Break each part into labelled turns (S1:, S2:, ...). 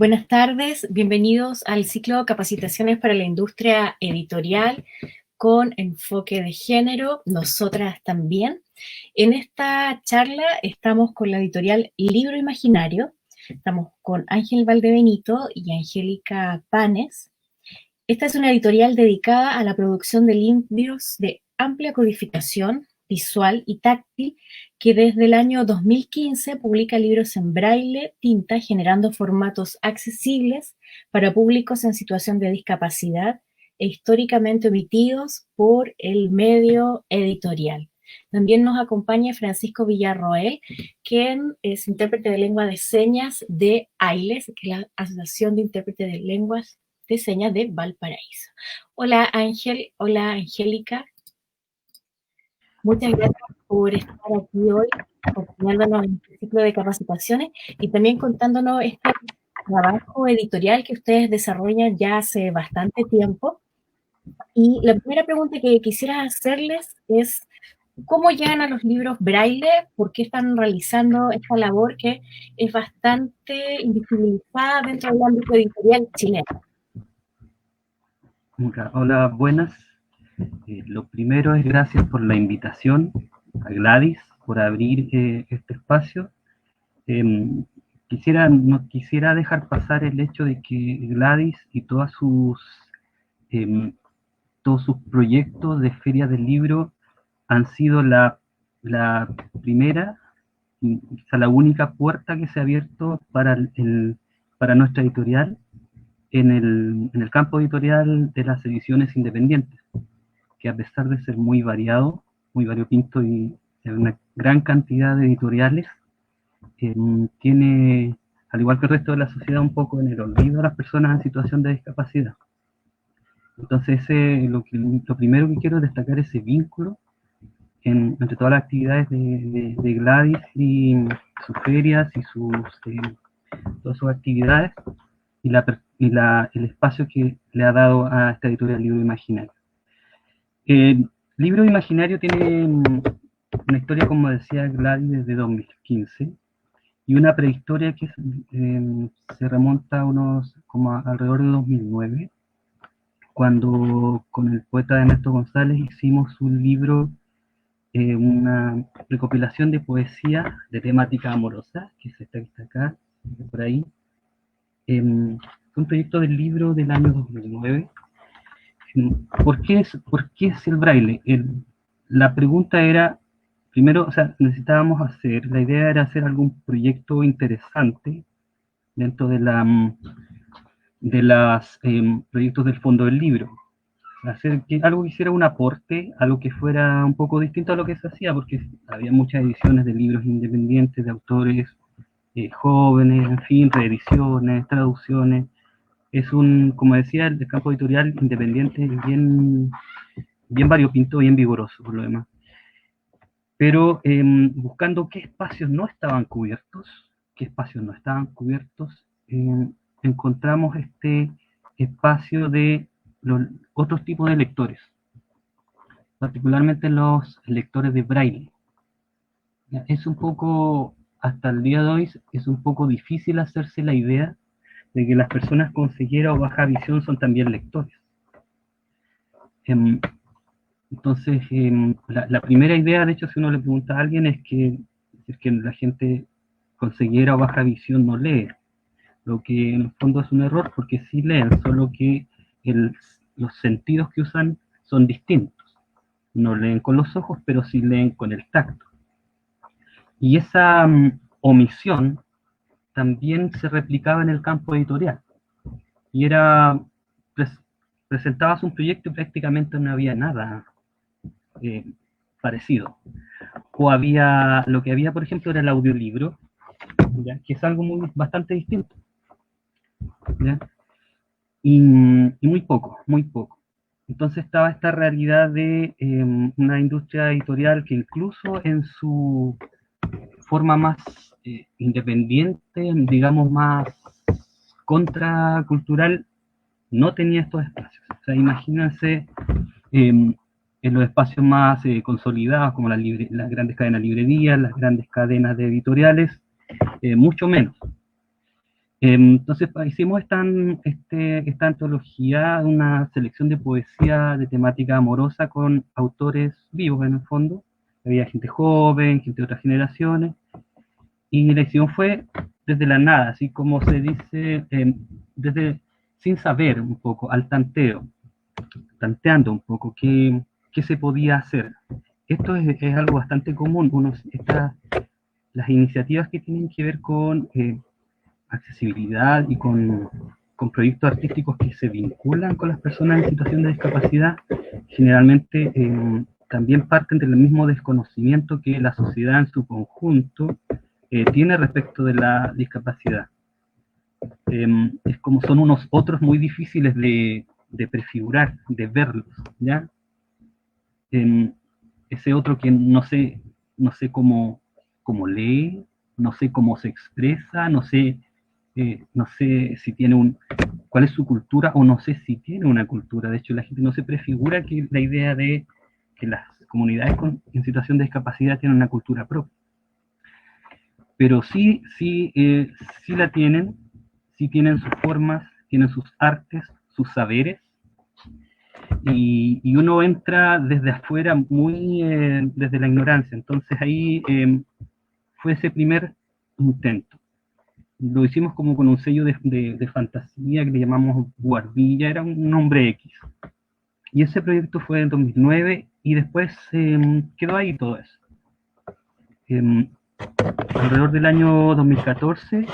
S1: Buenas tardes, bienvenidos al ciclo de Capacitaciones para la Industria Editorial con enfoque de género, nosotras también. En esta charla estamos con la editorial Libro Imaginario, estamos con Ángel Valdebenito y Angélica Panes. Esta es una editorial dedicada a la producción de libros de amplia codificación visual y táctil, que desde el año 2015 publica libros en braille, tinta, generando formatos accesibles para públicos en situación de discapacidad e históricamente omitidos por el medio editorial. También nos acompaña Francisco Villarroel, quien es intérprete de lengua de señas de AILES, que es la Asociación de Intérpretes de Lenguas de Señas de Valparaíso. Hola Ángel, hola Angélica. Muchas gracias por estar aquí hoy, acompañándonos en este ciclo de capacitaciones y también contándonos este trabajo editorial que ustedes desarrollan ya hace bastante tiempo. Y la primera pregunta que quisiera hacerles es, ¿cómo llegan a los libros braille? ¿Por qué están realizando esta labor que es bastante invisibilizada dentro del ámbito editorial chileno?
S2: Hola, buenas. Lo primero es gracias por la invitación a Gladys por abrir este espacio. No quisiera dejar pasar el hecho de que Gladys y em, todos sus proyectos de ferias del libro han sido la primera, quizá la única puerta que se ha abierto para nuestra editorial en el campo editorial de las ediciones independientes, que a pesar de ser muy variado, muy variopinto y de una gran cantidad de editoriales, tiene, al igual que el resto de la sociedad, un poco en el olvido a las personas en situación de discapacidad. Entonces, lo primero que quiero destacar es ese vínculo entre todas las actividades de Gladys y sus ferias y todas sus actividades el espacio que le ha dado a esta editorial Libro Imaginario. Libro Imaginario tiene una historia, como decía Gladys, desde 2015 y una prehistoria que se remonta como alrededor de 2009, cuando con el poeta Ernesto González hicimos un libro, una recopilación de poesía de temática amorosa, que es esta que está acá, por ahí. Fue un proyecto del libro del año 2009. ¿Por qué es el braille? La pregunta era, primero, o sea, la idea era hacer algún proyecto interesante dentro de los proyectos del fondo del libro. Hacer algo que hiciera un aporte, algo que fuera un poco distinto a lo que se hacía, porque había muchas ediciones de libros independientes, de autores jóvenes, en fin, reediciones, traducciones. Como decía, el campo editorial independiente bien variopinto, bien vigoroso por lo demás. Pero buscando qué espacios no estaban cubiertos, encontramos este espacio de los otros tipos de lectores, particularmente los lectores de braille. Es un poco, hasta el día de hoy, es un poco difícil hacerse la idea de que las personas con ceguera o baja visión son también lectores. Entonces, la primera idea, de hecho, si uno le pregunta a alguien, es que la gente con ceguera o baja visión no lee, lo que en el fondo es un error, porque sí leen, solo que los sentidos que usan son distintos. No leen con los ojos, pero sí leen con el tacto. Y esa omisión también se replicaba en el campo editorial. Y presentabas un proyecto y prácticamente no había nada parecido. Lo que había, por ejemplo, era el audiolibro, ¿ya? Que es algo bastante distinto. ¿Ya? Y muy poco, muy poco. Entonces estaba esta realidad de una industria editorial que incluso en su forma más independiente, digamos más contracultural, no tenía estos espacios. O sea, imagínense en los espacios más consolidados, como las grandes cadenas de librerías, las grandes cadenas de editoriales, mucho menos. Entonces hicimos esta antología, una selección de poesía de temática amorosa con autores vivos en el fondo. Había gente joven, gente de otras generaciones, y la edición fue desde la nada, así como se dice, desde sin saber un poco, al tanteo, tanteando un poco qué se podía hacer. Esto es algo bastante común, las iniciativas que tienen que ver con accesibilidad y con proyectos artísticos que se vinculan con las personas en situación de discapacidad, generalmente también parten del mismo desconocimiento que la sociedad en su conjunto tiene respecto de la discapacidad. Es como son unos otros muy difíciles de prefigurar, de verlos, ¿ya? Ese otro que no sé cómo lee, no sé cómo se expresa, no sé si tiene cuál es su cultura o no sé si tiene una cultura. De hecho, la gente no se prefigura que la idea de que las comunidades en situación de discapacidad tienen una cultura propia. Pero sí la tienen, sí tienen sus formas, tienen sus artes, sus saberes, y uno entra desde afuera desde la ignorancia. Entonces ahí fue ese primer intento. Lo hicimos como con un sello de fantasía que le llamamos Guardilla, era un nombre X. Y ese proyecto fue en 2009 y después quedó ahí todo eso. Alrededor del año 2014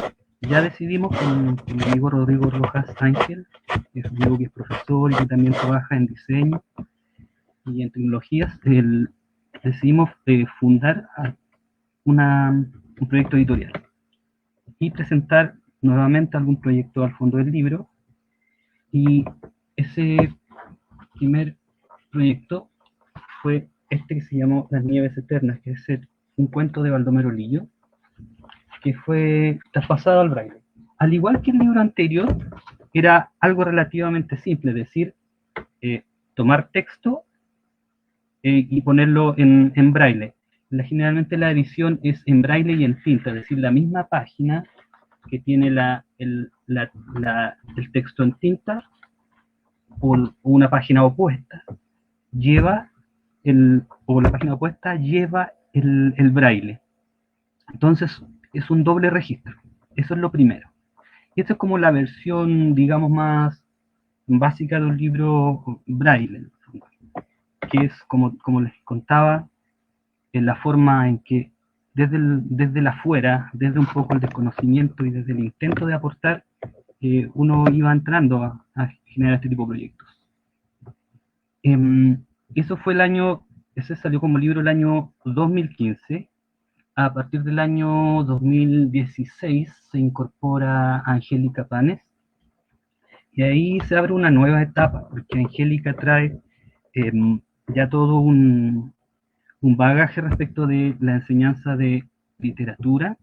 S2: ya decidimos con mi amigo Rodrigo Rojas Ángel, que es un amigo que es profesor y que también trabaja en diseño y en tecnologías, decidimos fundar un proyecto editorial y presentar nuevamente algún proyecto al fondo del libro. Y ese primer proyecto fue este que se llamó Las Nieves Eternas, que es un cuento de Baldomero Lillo, que fue traspasado al braille. Al igual que el libro anterior, era algo relativamente simple, es decir, tomar texto y ponerlo en braille. Generalmente la edición es en braille y en tinta, es decir, la misma página que tiene el texto en tinta o una página opuesta o la página opuesta lleva el braille. Entonces es un doble registro. Eso es lo primero. Y esto es como la versión, digamos, más básica de un libro braille, que es, como les contaba, en la forma en que desde el afuera, desde un poco el desconocimiento y desde el intento de aportar, uno iba entrando a generar este tipo de proyectos. Eso fue ese salió como libro el año 2015. A partir del año 2016 se incorpora Angélica Panes, y ahí se abre una nueva etapa, porque Angélica trae ya todo un bagaje respecto de la enseñanza de literatura,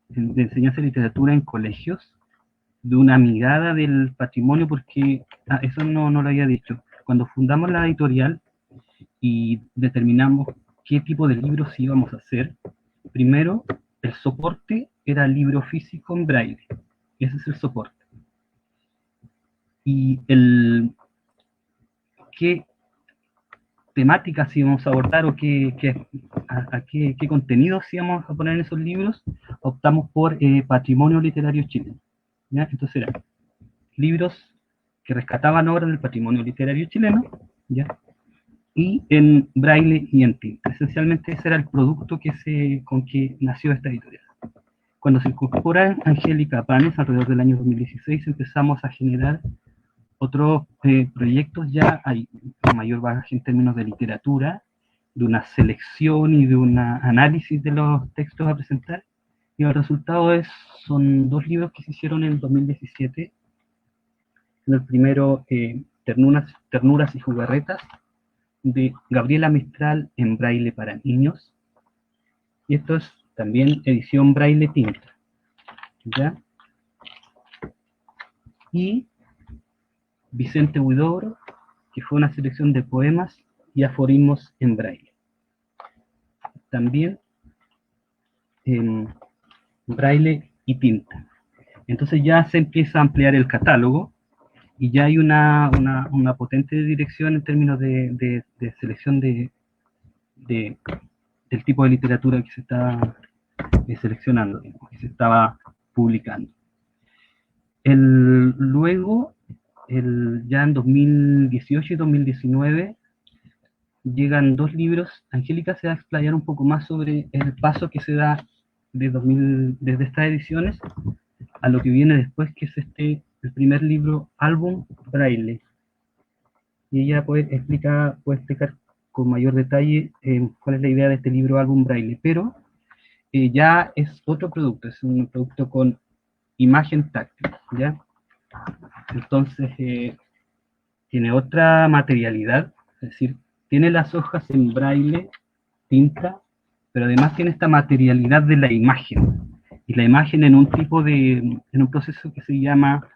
S2: de enseñanza de literatura en colegios, de una mirada del patrimonio, porque eso no lo había dicho. Cuando fundamos la editorial y determinamos qué tipo de libros íbamos a hacer, primero el soporte era libro físico en braille. Ese es el soporte. Y qué temáticas íbamos a abordar o qué contenidos íbamos a poner en esos libros, optamos por patrimonio literario chileno. ¿Ya? Entonces eran libros que rescataban obras del patrimonio literario chileno, ¿ya? Y en braille y en tinta. Esencialmente ese era el producto con que nació esta editorial. Cuando se incorpora Angélica Panes, alrededor del año 2016, empezamos a generar otros proyectos. Ya hay mayor bagaje en términos de literatura, de una selección y de un análisis de los textos a presentar, y el resultado son 2 libros que se hicieron en 2017. El primero, Ternuras y Jugarretas, de Gabriela Mistral en braille para niños, y esto es también edición braille tinta, ¿ya? Y Vicente Huidobro, que fue una selección de poemas y aforismos en braille, también en braille y tinta. Entonces ya se empieza a ampliar el catálogo y ya hay una potente dirección en términos de selección de, del tipo de literatura que se está seleccionando, que se estaba publicando. Luego, ya en 2018 y 2019, llegan dos libros. Angélica se va a explayar un poco más sobre el paso que se da desde estas ediciones a lo que viene después, que es el primer libro, Álbum Braille. Y ella puede explicar con mayor detalle cuál es la idea de este libro, Álbum Braille, pero ya es otro producto, es un producto con imagen táctil, ¿ya? Entonces, tiene otra materialidad, es decir, tiene las hojas en braille, tinta, pero además tiene esta materialidad de la imagen, y la imagen en en un proceso que se llama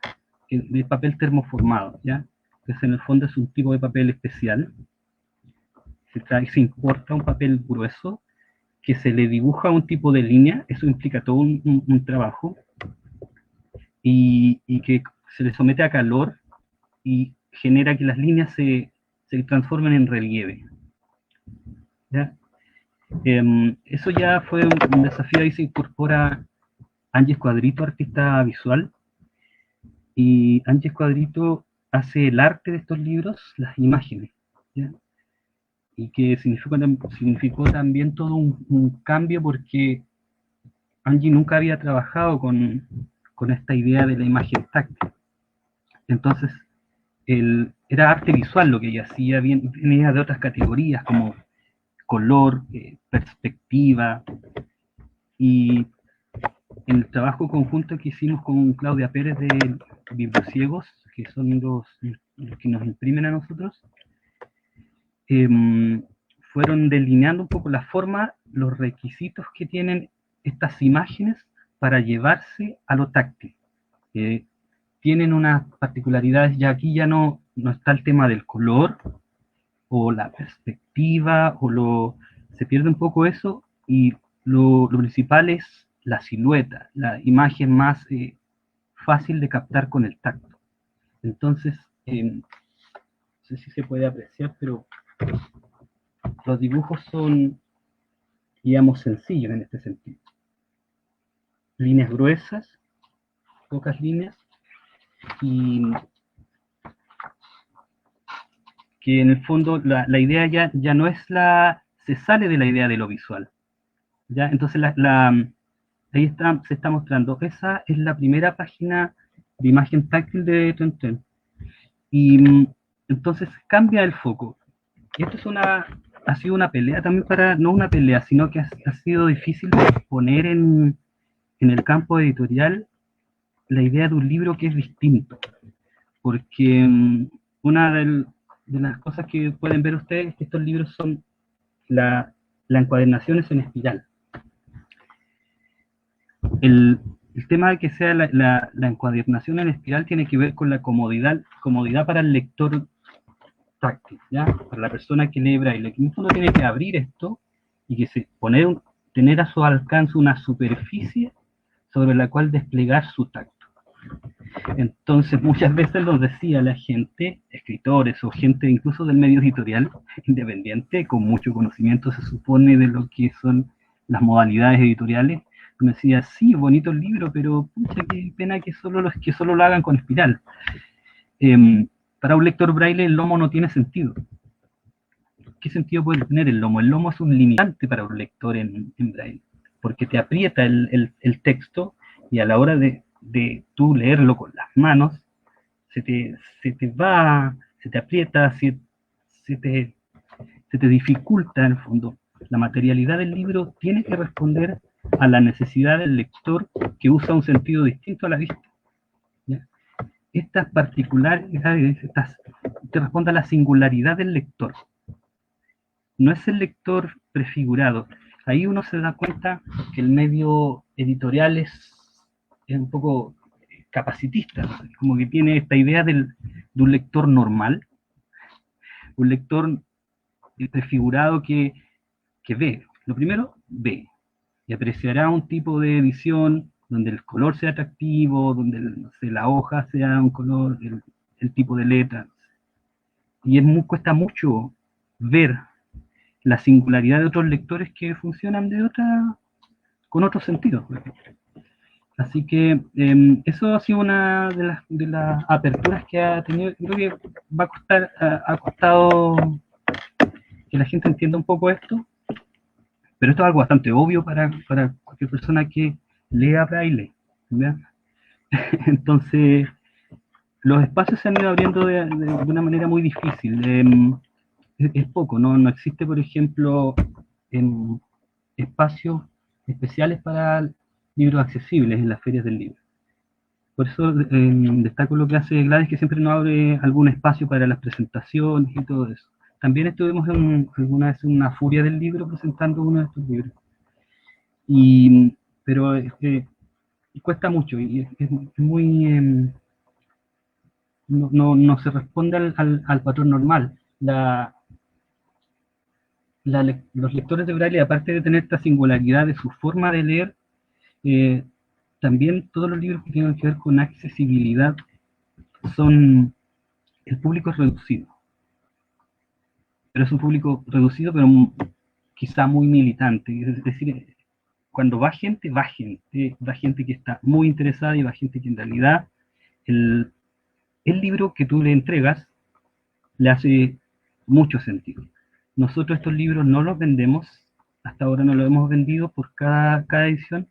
S2: de papel termoformado, ¿ya? Entonces, en el fondo es un tipo de papel especial, se importa un papel grueso, que se le dibuja un tipo de línea, eso implica todo un trabajo, y que se le somete a calor y genera que las líneas se transformen en relieve. ¿Ya? Eso ya fue un desafío, ahí se incorpora Ángel Cuadrito, artista visual, y Ángel Cuadrito hace el arte de estos libros, las imágenes, ¿ya? Y que significó también todo un cambio, porque Angie nunca había trabajado con esta idea de la imagen táctil. Entonces, era arte visual lo que ella hacía, venía de otras categorías como color, perspectiva, y en el trabajo conjunto que hicimos con Claudia Pérez de Bibliociegos, que son los que nos imprimen a nosotros, eh, fueron delineando un poco la forma, los requisitos que tienen estas imágenes para llevarse a lo táctil. Tienen unas particularidades, ya aquí ya no está el tema del color o la perspectiva, se pierde un poco eso, y lo principal es la silueta, la imagen más fácil de captar con el tacto. Entonces, no sé si se puede apreciar, pero los dibujos son, digamos, sencillos en este sentido. Líneas gruesas, pocas líneas, y que en el fondo la idea ya no es se sale de la idea de lo visual, ¿ya? Entonces ahí se está mostrando, esa es la primera página de imagen táctil de Tenten. Y entonces cambia el foco. Y esto ha sido una pelea también no una pelea, sino que ha sido difícil poner en el campo editorial la idea de un libro que es distinto. Porque una de las cosas que pueden ver ustedes es que estos libros son la encuadernación es en espiral. El tema de que sea la encuadernación en espiral tiene que ver con la comodidad para el lector táctil, ¿ya? Para la persona que lee braille, que en el fondo tiene que abrir esto y que tener a su alcance una superficie sobre la cual desplegar su tacto. Entonces, muchas veces nos decía la gente, escritores o gente incluso del medio editorial independiente, con mucho conocimiento se supone de lo que son las modalidades editoriales, me decía, sí, bonito el libro, pero pucha, qué pena que solo lo hagan con espiral. Para un lector braille el lomo no tiene sentido. ¿Qué sentido puede tener el lomo? El lomo es un limitante para un lector en braille, porque te aprieta el texto, y a la hora de tú leerlo con las manos, se te aprieta, se te dificulta en el fondo. La materialidad del libro tiene que responder a la necesidad del lector, que usa un sentido distinto a la vista, ¿ya? Estas particularidades te responden a la singularidad del lector. No es el lector prefigurado. Ahí uno se da cuenta que el medio editorial es un poco capacitista, ¿no? Como que tiene esta idea de un lector normal, un lector prefigurado que ve. Lo primero, ve y apreciará un tipo de edición donde el color sea atractivo, donde no sé, la hoja sea un color, el tipo de letra. Y cuesta mucho ver la singularidad de otros lectores que funcionan con otros sentidos. Así que eso ha sido una de las aperturas que ha tenido. Creo que ha costado que la gente entienda un poco esto, pero esto es algo bastante obvio para cualquier persona que lea braille, ¿verdad? Entonces, los espacios se han ido abriendo de una manera muy difícil. Es poco, ¿no? No existe, por ejemplo, espacios especiales para libros accesibles en las ferias del libro. Por eso destaco lo que hace Gladys, que siempre nos abre algún espacio para las presentaciones y todo eso. También estuvimos alguna vez en una furia del libro presentando uno de estos libros. Pero cuesta mucho y es muy... no se responde al patrón normal. Los lectores de braille, aparte de tener esta singularidad de su forma de leer, también todos los libros que tienen que ver con accesibilidad son... El público es reducido. Pero es un público reducido, pero quizá muy militante. Es decir, cuando va gente que está muy interesada y va gente que en realidad el libro que tú le entregas le hace mucho sentido. Nosotros estos libros no los vendemos, hasta ahora no los hemos vendido por cada edición,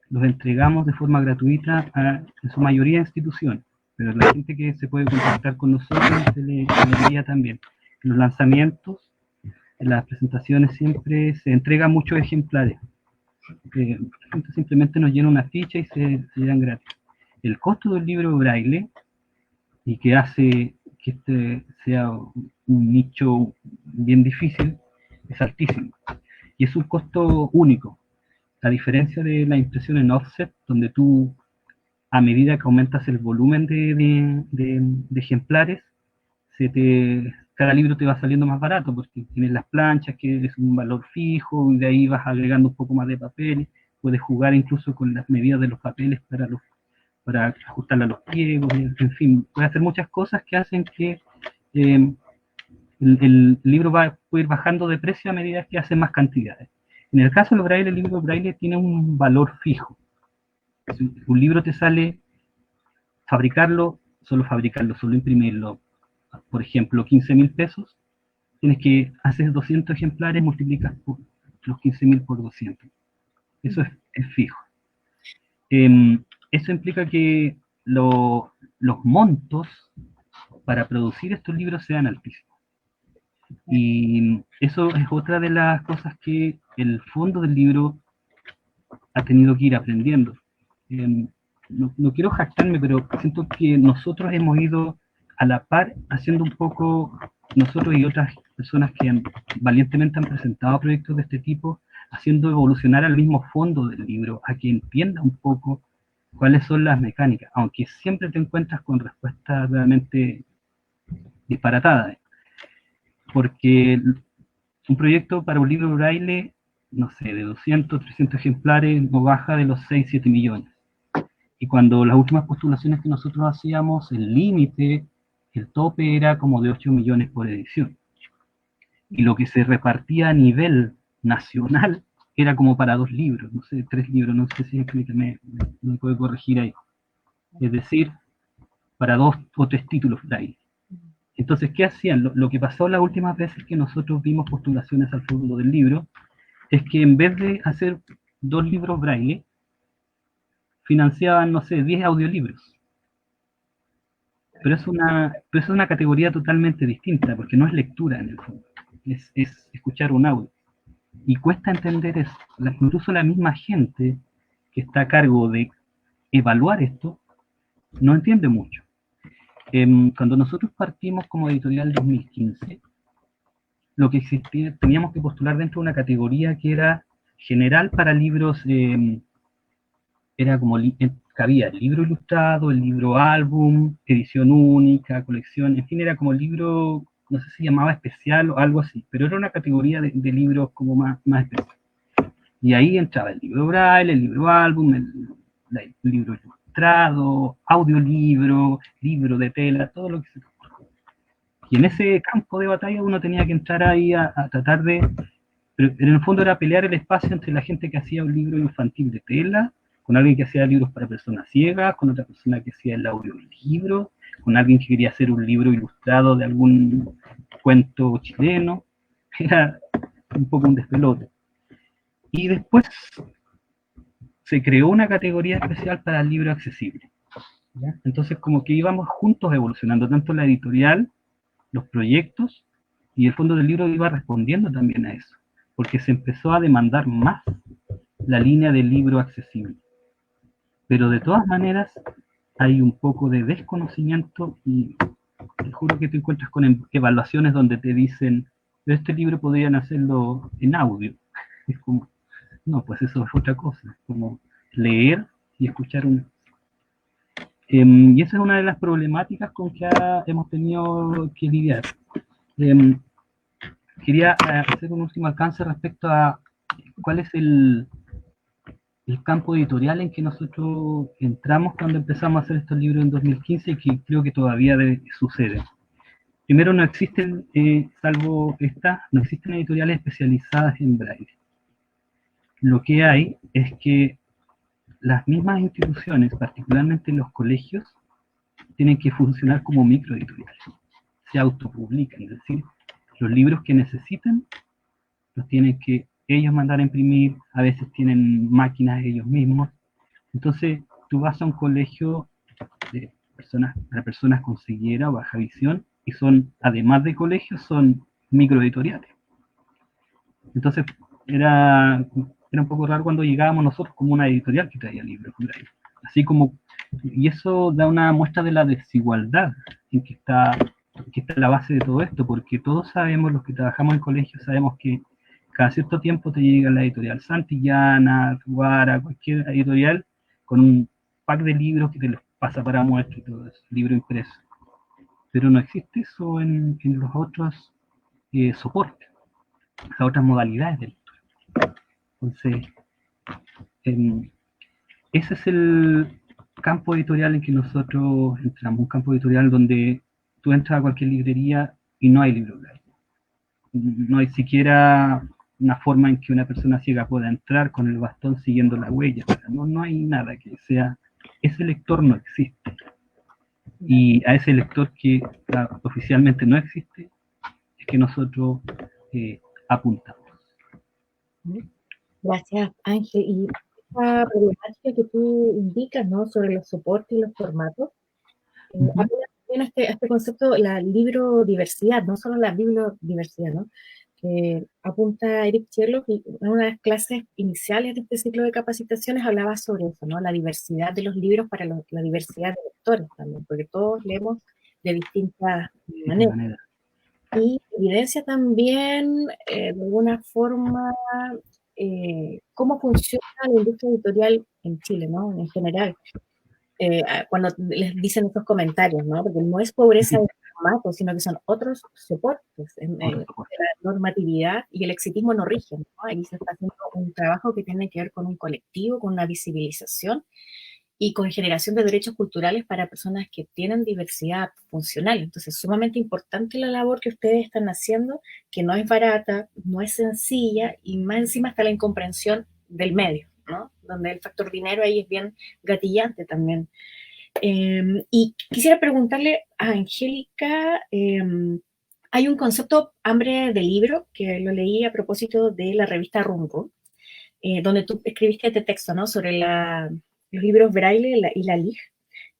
S2: los entregamos de forma gratuita en su mayoría a instituciones, pero la gente que se puede contactar con nosotros se le envía también. En los lanzamientos, en las presentaciones siempre se entregan muchos ejemplares. La gente simplemente nos llena una ficha y se llenan gratis. El costo del libro braille, y que hace que este sea un nicho bien difícil, es altísimo. Y es un costo único. A diferencia de la impresión en offset, donde tú, a medida que aumentas el volumen de ejemplares, cada libro te va saliendo más barato, porque tienes las planchas, que es un valor fijo, y de ahí vas agregando un poco más de papeles, puedes jugar incluso con las medidas de los papeles para ajustarle a los pliegos, en fin, puedes hacer muchas cosas que hacen que el libro puede ir bajando de precio a medida que hace más cantidades. En el caso del braille, el libro braille tiene un valor fijo. Si un libro te sale fabricarlo, solo imprimirlo, por ejemplo, 15.000 pesos, tienes que hacer 200 ejemplares, multiplicas los 15.000 por 200. Eso es fijo. Eso implica que los montos para producir estos libros sean altísimos. Y eso es otra de las cosas que el fondo del libro ha tenido que ir aprendiendo. No quiero jactarme, pero siento que nosotros hemos ido a la par haciendo un poco, nosotros y otras personas que valientemente han presentado proyectos de este tipo, haciendo evolucionar al mismo fondo del libro, a que entienda un poco cuáles son las mecánicas, aunque siempre te encuentras con respuestas realmente disparatadas. Porque un proyecto para un libro braille, no sé, de 200, 300 ejemplares, no baja de los 6, 7 millones. Y cuando las últimas postulaciones que nosotros hacíamos, el límite, el tope era como de 8 millones por edición. Y lo que se repartía a nivel nacional era como para 2 libros, no sé, 3 libros, no sé si me puede corregir ahí. Es decir, para 2 o 3 títulos braille. Entonces, ¿qué hacían? Lo que pasó las últimas veces que nosotros vimos postulaciones al fondo del libro, es que en vez de hacer 2 libros braille, financiaban, no sé, 10 audiolibros. Pero es una categoría totalmente distinta, porque no es lectura en el fondo, es escuchar un audio. Y cuesta entender eso. Incluso la misma gente que está a cargo de evaluar esto, no entiende mucho. Cuando nosotros partimos como editorial 2015, lo que existía, teníamos que postular dentro de una categoría que era general para libros, era como cabía el libro ilustrado, el libro álbum, edición única, colección, en fin, era como libro, no sé si llamaba especial o algo así, pero era una categoría de libros como más especial. Y ahí entraba el libro braille, el libro álbum, libro ilustrado, audiolibro, libro de tela, todo lo que se te ocurra. Y en ese campo de batalla uno tenía que entrar ahí a tratar de... Pero en el fondo era pelear el espacio entre la gente que hacía un libro infantil de tela, con alguien que hacía libros para personas ciegas, con otra persona que hacía el audiolibro, con alguien que quería hacer un libro ilustrado de algún cuento chileno. Era un poco un despelote. Y después se creó una categoría especial para el libro accesible. ¿Ya? Entonces como que íbamos juntos evolucionando, tanto la editorial, los proyectos, y el fondo del libro iba respondiendo también a eso, porque se empezó a demandar más la línea del libro accesible. Pero de todas maneras hay un poco de desconocimiento y te juro que te encuentras con evaluaciones donde te dicen, este libro podrían hacerlo en audio. Es como, no, pues eso es otra cosa, como leer y escuchar un... y esa es una de las problemáticas con que hemos tenido que lidiar. Quería hacer un último alcance respecto a cuál es el campo editorial en que nosotros entramos cuando empezamos a hacer estos libros en 2015 y que creo que todavía sucede. Primero, no existen, salvo esta, no existen editoriales especializadas en braille. Lo que hay es que las mismas instituciones, particularmente los colegios, tienen que funcionar como microeditoriales. Se autopublican, es decir, los libros que necesitan los tienen que ellos mandar a imprimir, a veces tienen máquinas ellos mismos. Entonces, tú vas a un colegio de personas, para personas con ceguera o baja visión, y son, además de colegios, son microeditoriales. Entonces, era un poco raro cuando llegábamos nosotros como una editorial que traía libros. Así como, y eso da una muestra de la desigualdad en que está la base de todo esto, porque todos sabemos, los que trabajamos en colegios, sabemos que cada cierto tiempo te llega la editorial Santillana, Guara, cualquier editorial, con un pack de libros que te los pasa para muestra y todo eso, libro impreso. Pero no existe eso en los otros soportes, las otras modalidades de lectura. Entonces, ese es el campo editorial en que nosotros entramos, un campo editorial donde tú entras a cualquier librería y no hay libro braille. No hay siquiera una forma en que una persona ciega pueda entrar con el bastón siguiendo la huella. No hay nada que sea... Ese lector no existe. Y a ese lector que oficialmente no existe, es que nosotros apuntamos.
S1: Gracias, Ángel. Y esta problemática que tú indicas, ¿no?, sobre los soportes y los formatos, apela también a este concepto, la librodiversidad, no solo la bibliodiversidad, ¿no?, que apunta Eric Cherloff, y en una de las clases iniciales de este ciclo de capacitaciones hablaba sobre eso, ¿no?, la diversidad de los libros para la diversidad de lectores también, porque todos leemos de distintas maneras. Y evidencia también, de alguna forma, cómo funciona la industria editorial en Chile, ¿no?, en general. Cuando les dicen estos comentarios, ¿no?, porque no es pobreza de formato, sino que son otros soportes. La normatividad y el exitismo no rigen, ¿no? Ahí se está haciendo un trabajo que tiene que ver con un colectivo, con una visibilización y con generación de derechos culturales para personas que tienen diversidad funcional. Entonces, sumamente importante la labor que ustedes están haciendo, que no es barata, no es sencilla, y más encima está la incomprensión del medio, ¿no?, donde el factor dinero ahí es bien gatillante también. Y quisiera preguntarle a Angélica, hay un concepto, hambre de libro, que lo leí a propósito de la revista Rumbo, donde tú escribiste este texto, ¿no?, sobre los libros Braille y la LIG.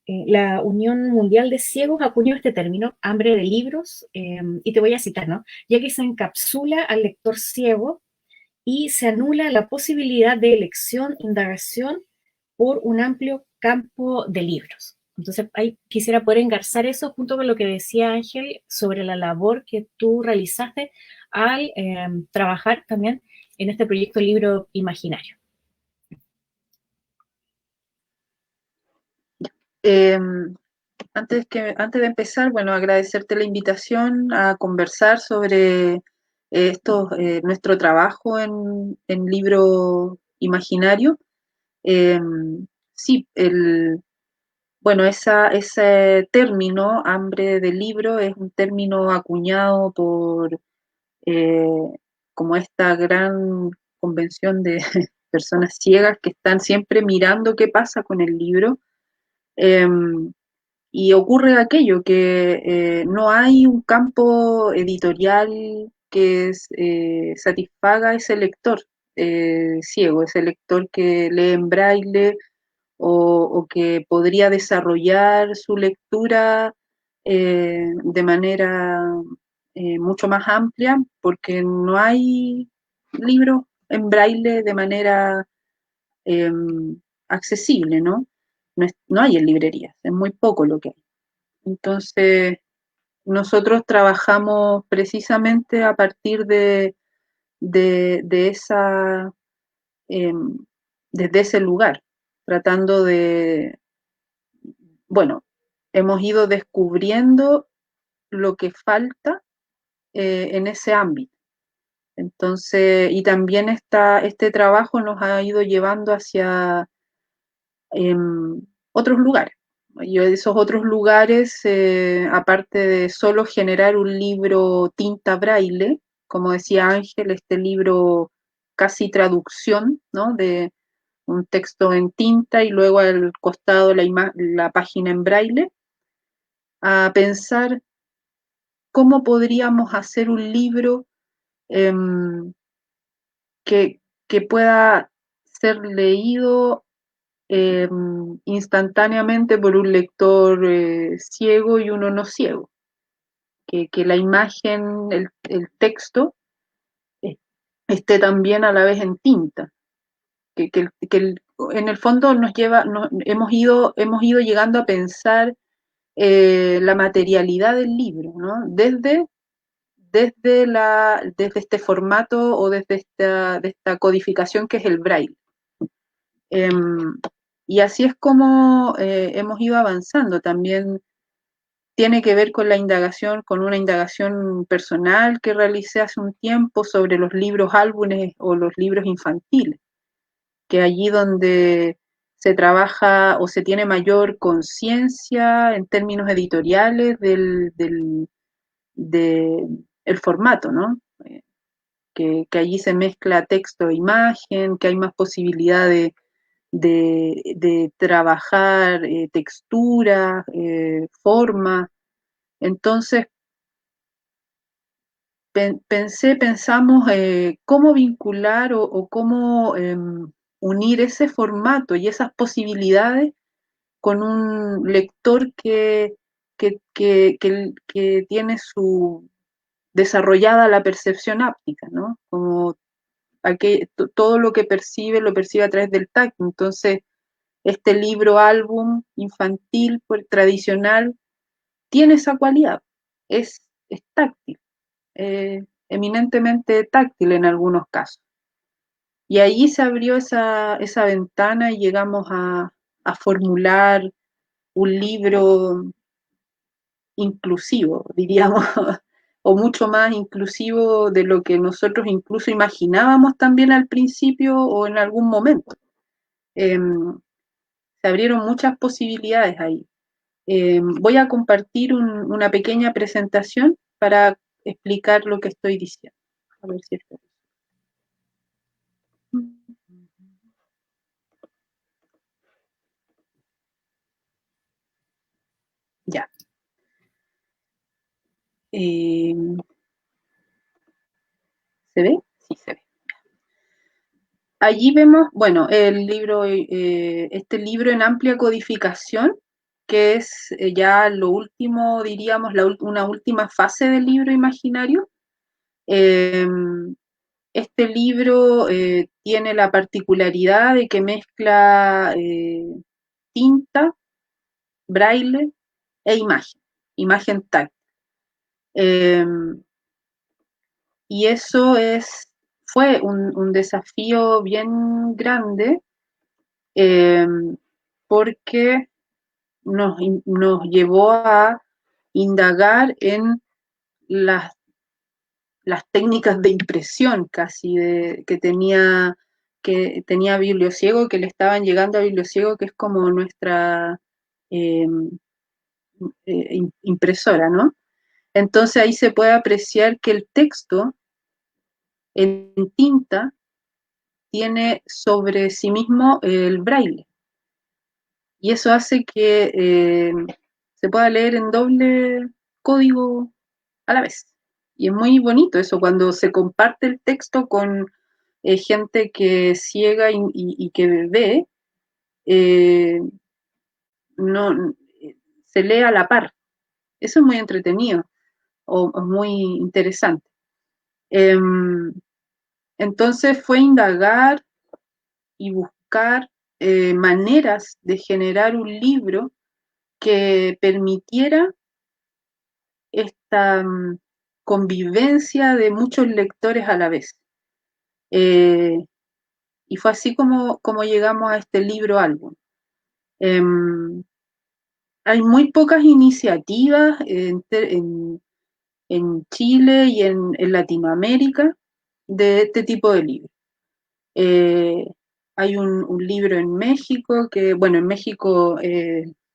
S1: La Unión Mundial de Ciegos acuñó este término, hambre de libros, y te voy a citar, ¿no?, ya que se encapsula al lector ciego y se anula la posibilidad de elección, indagación por un amplio campo de libros. Entonces, ahí quisiera poder engarzar eso junto con lo que decía Ángel sobre la labor que tú realizaste al trabajar también en este proyecto Libro Imaginario.
S3: Antes de empezar, bueno, agradecerte la invitación a conversar sobre nuestro trabajo en Libro Imaginario. sí, bueno, ese término, hambre de libro, es un término acuñado por eh, como esta gran convención de personas ciegas que están siempre mirando qué pasa con el libro. Y ocurre aquello, que no hay un campo editorial que satisfaga a ese lector ciego, ese lector que lee en braille o que podría desarrollar su lectura de manera mucho más amplia, porque no hay libros en braille de manera eh, accesible, ¿no? No hay en librerías, es muy poco lo que hay. Entonces, nosotros trabajamos precisamente a partir de esa, eh, desde ese lugar, tratando bueno, hemos ido descubriendo lo que falta en ese ámbito. Entonces, y también este trabajo nos ha ido llevando hacia otros lugares. Yo de esos otros lugares, aparte de solo generar un libro tinta braille, como decía Ángel, este libro casi traducción, ¿no? De un texto en tinta y luego al costado la página en braille, a pensar cómo podríamos hacer un libro eh, que pueda ser leído eh, instantáneamente por un lector ciego y uno no ciego, que la imagen, el texto, eh, esté también a la vez en tinta, en el fondo hemos ido llegando a pensar la materialidad del libro, ¿no? Desde este formato o desde de esta codificación que es el braille. Y así es como hemos ido avanzando. También tiene que ver con con una indagación personal que realicé hace un tiempo sobre los libros álbumes o los libros infantiles, que allí donde se trabaja o se tiene mayor conciencia en términos editoriales el formato, ¿no? Que allí se mezcla texto e imagen, que hay más posibilidad de trabajar textura, forma. Entonces, pensamos cómo vincular o cómo unir ese formato y esas posibilidades con un lector que tiene su desarrollada la percepción áptica, ¿no? Como todo lo que percibe lo percibe a través del tacto. Entonces, este libro álbum infantil tradicional tiene esa cualidad, es táctil, eminentemente táctil en algunos casos. Y ahí se abrió esa ventana y llegamos a formular un libro inclusivo, diríamos, o mucho más inclusivo de lo que nosotros incluso imaginábamos también al principio o en algún momento. Se abrieron muchas posibilidades ahí. Voy a compartir una pequeña presentación para explicar lo que estoy diciendo. A ver si esto... Ya. ¿Se ve? Sí, se ve. Allí vemos, bueno, este libro en amplia codificación, que es ya lo último, diríamos, una última fase del libro imaginario. Este libro tiene la particularidad de que mezcla tinta, braille e imagen táctil. Y eso fue un desafío bien grande porque nos llevó a indagar en las técnicas de impresión casi que tenía que tenía Bibliociego, que le estaban llegando a Bibliociego, que es como nuestra impresora, ¿no? Entonces ahí se puede apreciar que el texto en tinta tiene sobre sí mismo el braille. Y eso hace que se pueda leer en doble código a la vez. Y es muy bonito eso, cuando se comparte el texto con gente que es ciega y que ve, no, se lee a la par. Eso es muy entretenido o muy interesante. Entonces fue indagar y buscar maneras de generar un libro que permitiera esta convivencia de muchos lectores a la vez. Y fue así como llegamos a este libro álbum. Hay muy pocas iniciativas en Chile y en Latinoamérica de este tipo de libros. Hay un libro en México que, bueno, en México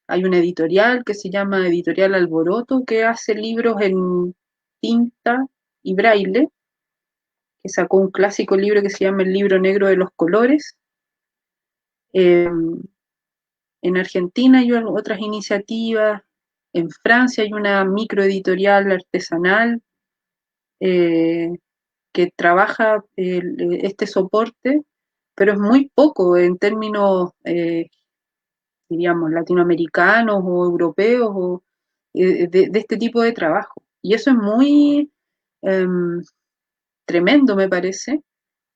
S3: hay una editorial que se llama Editorial Alboroto, que hace libros en tinta y braille, que sacó un clásico libro que se llama El Libro Negro de los Colores. En Argentina hay otras iniciativas, en Francia hay una microeditorial artesanal que trabaja este soporte, pero es muy poco en términos, diríamos, latinoamericanos o europeos o de este tipo de trabajo. Y eso es muy tremendo, me parece,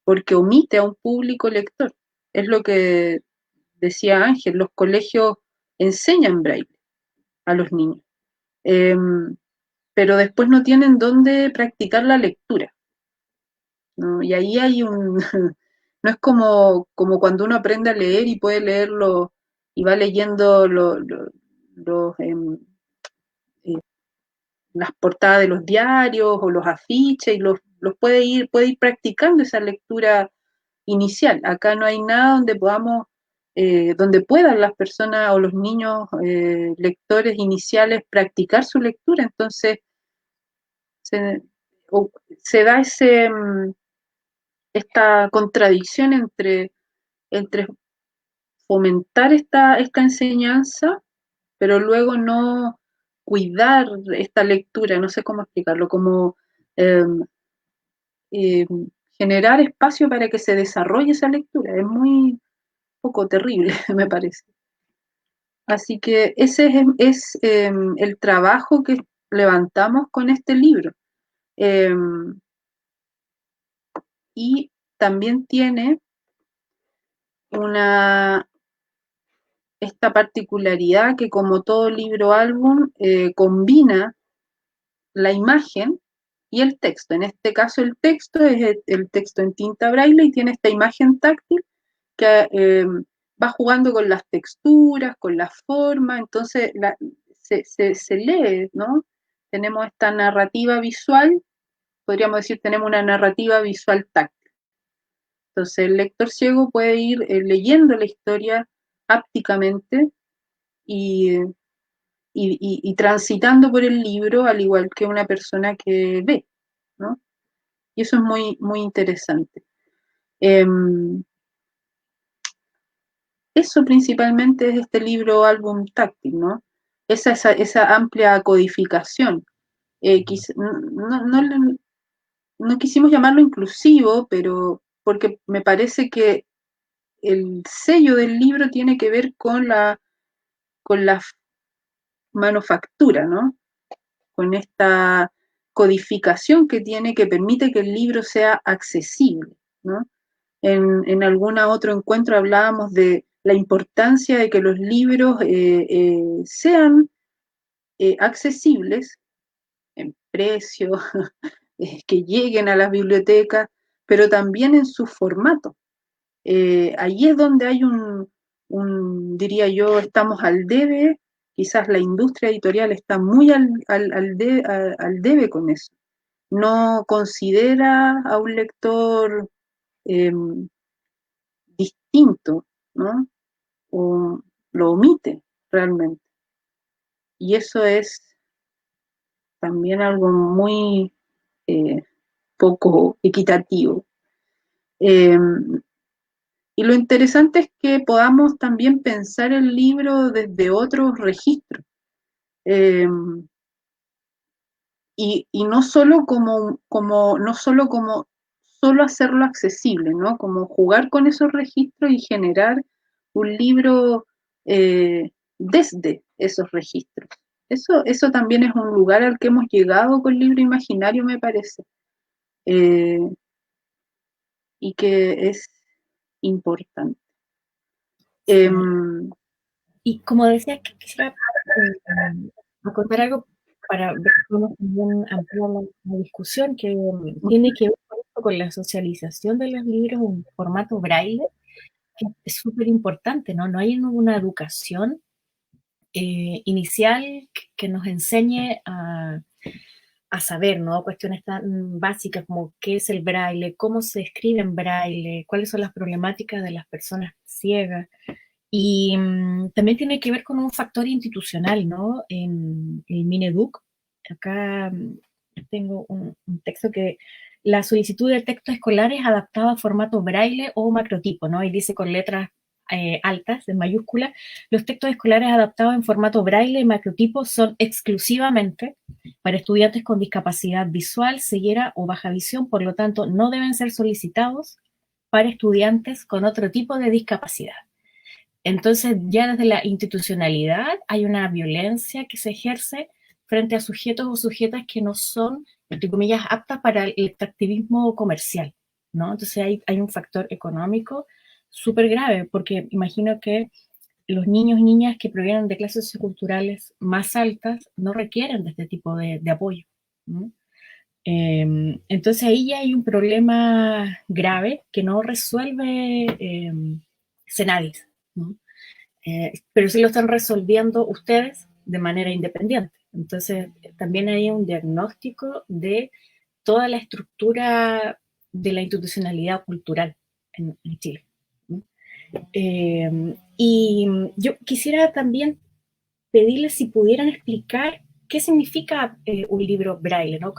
S3: porque omite a un público lector. Es lo que decía Ángel, los colegios enseñan braille a los niños, eh, pero después no tienen dónde practicar la lectura, ¿no? Y ahí hay un... no es como cuando uno aprende a leer y puede leerlo y va leyendo eh, las portadas de los diarios o los afiches y los puede ir practicando esa lectura inicial. Acá no hay nada donde podamos, donde puedan las personas o los niños lectores iniciales practicar su lectura. Entonces se, se da esta contradicción entre fomentar esta enseñanza, pero luego no cuidar esta lectura, no sé cómo explicarlo, como eh, eh, generar espacio para que se desarrolle esa lectura. Es muy poco terrible, me parece. Así que ese es el trabajo que levantamos con este libro. Eh, y también tiene esta particularidad que, como todo libro álbum, combina la imagen y el texto. En este caso el texto es el texto en tinta braille y tiene esta imagen táctil que va jugando con las texturas, con la forma, entonces se lee, ¿no? Tenemos esta narrativa visual, podríamos decir, tenemos una narrativa visual táctil. Entonces el lector ciego puede ir leyendo la historia ápticamente y, y transitando por el libro al igual que una persona que ve, ¿no? Y eso es muy, muy interesante. Eso principalmente es este libro álbum táctil, ¿no? Esa amplia codificación. No quisimos llamarlo inclusivo, pero porque me parece que el sello del libro tiene que ver con la manufactura, ¿no? Con esta codificación que tiene que permite que el libro sea accesible, ¿no? En algún otro encuentro hablábamos de la importancia de que los libros sean accesibles en precio, que lleguen a las bibliotecas, pero también en su formato. Allí es donde hay diría yo, estamos al debe, quizás la industria editorial está muy al debe con eso. No considera a un lector distinto, ¿no? O lo omite realmente. Y eso es también algo muy poco equitativo. Y lo interesante es que podamos también pensar el libro desde otros registros. Eh, y no solo no solo como solo hacerlo accesible, ¿no? Como jugar con esos registros y generar un libro desde esos registros. Eso también es un lugar al que hemos llegado con Libro Imaginario, me parece, eh, y que es importante.
S1: Sí. Y como decía, quisiera acotar algo para ver si podemos también ampliar la discusión que tiene que ver con la socialización de los libros en formato braille, que es súper importante, ¿no? No hay una educación inicial que nos enseñe a saber, ¿no? Cuestiones tan básicas como qué es el braille, cómo se escribe en braille, cuáles son las problemáticas de las personas ciegas. Y también tiene que ver con un factor institucional, ¿no? En el Mineduc, acá tengo un texto que la solicitud de texto escolar es adaptada a formato braille o macrotipo, ¿no? Y dice con letras altas, en mayúscula, los textos escolares adaptados en formato braille y macrotipo son exclusivamente para estudiantes con discapacidad visual, ceguera o baja visión, por lo tanto, no deben ser solicitados para estudiantes con otro tipo de discapacidad. Entonces, ya desde la institucionalidad hay una violencia que se ejerce frente a sujetos o sujetas que no son, entre comillas, aptas para el extractivismo comercial, ¿no? Entonces hay un factor económico súper grave, porque imagino que los niños y niñas que provienen de clases socioculturales más altas no requieren de este tipo de apoyo, ¿no? Entonces ahí ya hay un problema grave que no resuelve Senadis, ¿no? Pero sí lo están resolviendo ustedes de manera independiente. Entonces, también hay un diagnóstico de toda la estructura de la institucionalidad cultural en Chile, ¿no? Y yo quisiera también pedirles si pudieran explicar qué significa un libro braille, ¿no?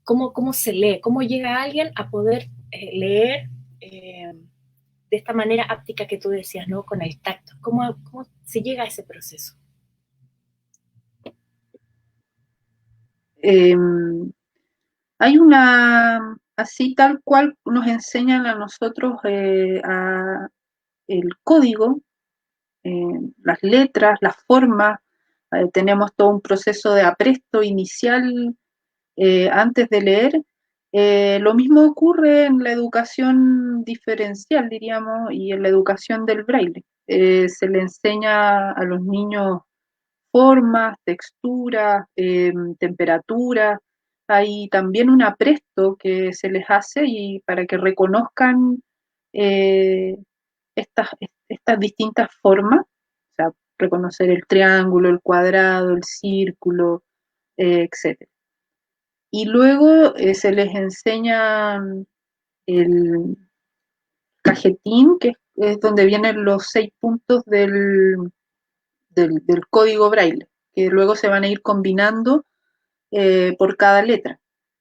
S1: ¿Cómo se lee? ¿Cómo llega alguien a poder leer de esta manera áptica que tú decías, ¿no? Con el tacto. ¿Cómo se llega a ese proceso?
S3: Hay así tal cual nos enseñan a nosotros el código, las letras, las formas, tenemos todo un proceso de apresto inicial antes de leer. Lo mismo ocurre en la educación diferencial, diríamos, y en la educación del braille. Se le enseña a los niños formas, texturas, temperaturas. Hay también un apresto que se les hace y para que reconozcan eh, estas, estas distintas formas, o sea, reconocer el triángulo, el cuadrado, el círculo, etc. Y luego se les enseña el cajetín, que es donde vienen los 6 puntos del código braille, que luego se van a ir combinando por cada letra.